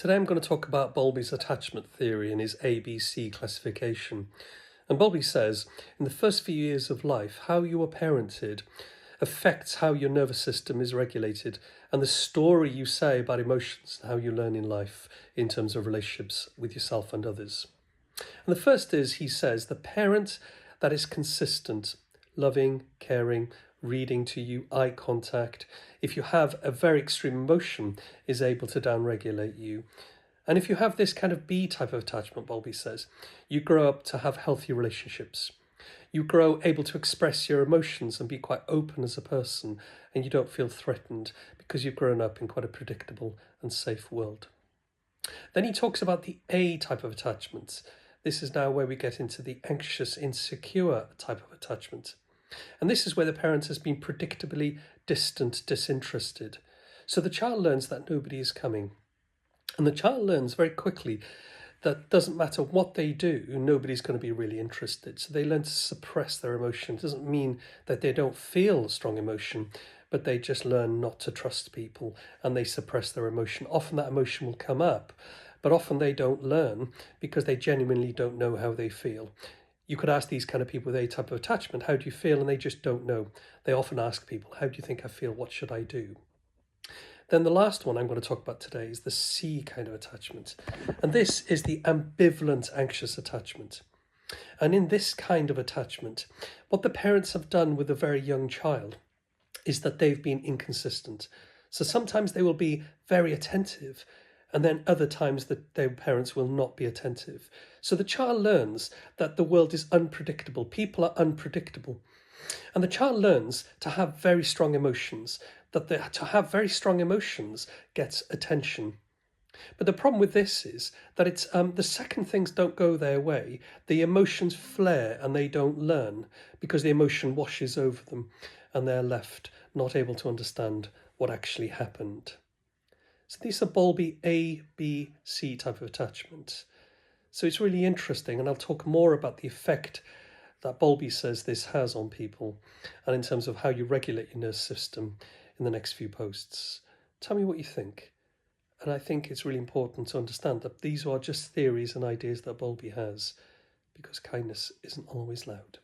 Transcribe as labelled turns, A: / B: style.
A: Today I'm going to talk about Bowlby's attachment theory and his ABC classification. And Bowlby says, in the first few years of life, how you are parented affects how your nervous system is regulated and the story you say about emotions and how you learn in life in terms of relationships with yourself and others. And the first is, he says, the parent that is consistent, loving, caring, reading to you, eye contact, if you have a very extreme emotion, is able to downregulate you. And if you have this kind of B type of attachment, Bowlby says, you grow up to have healthy relationships. You grow able to express your emotions and be quite open as a person, and you don't feel threatened because you've grown up in quite a predictable and safe world. Then he talks about the A type of attachment. This is now where we get into the anxious, insecure type of attachment. And this is where the parent has been predictably distant, disinterested. So the child learns that nobody is coming. And the child learns very quickly that doesn't matter what they do, nobody's going to be really interested. So they learn to suppress their emotion. It doesn't mean that they don't feel strong emotion, but they just learn not to trust people and they suppress their emotion. Often that emotion will come up, but often they don't learn because they genuinely don't know how they feel. You could ask these kind of people with a type of attachment, how do you feel? And they just don't know. They often ask people, how do you think I feel? What should I do? Then the last one I'm going to talk about today is the C kind of attachment. And this is the ambivalent anxious attachment. And in this kind of attachment, what the parents have done with a very young child is that they've been inconsistent. So sometimes they will be very attentive, and then other times that their parents will not be attentive. So the child learns that the world is unpredictable. People are unpredictable. And the child learns to have very strong emotions, to have very strong emotions gets attention. But the problem with this is that it's the second things don't go their way, the emotions flare and they don't learn because the emotion washes over them and they're left not able to understand what actually happened. So these are Bowlby A, B, C type of attachment. So it's really interesting, and I'll talk more about the effect that Bowlby says this has on people and in terms of how you regulate your nervous system in the next few posts. Tell me what you think. And I think it's really important to understand that these are just theories and ideas that Bowlby has, because kindness isn't always loud.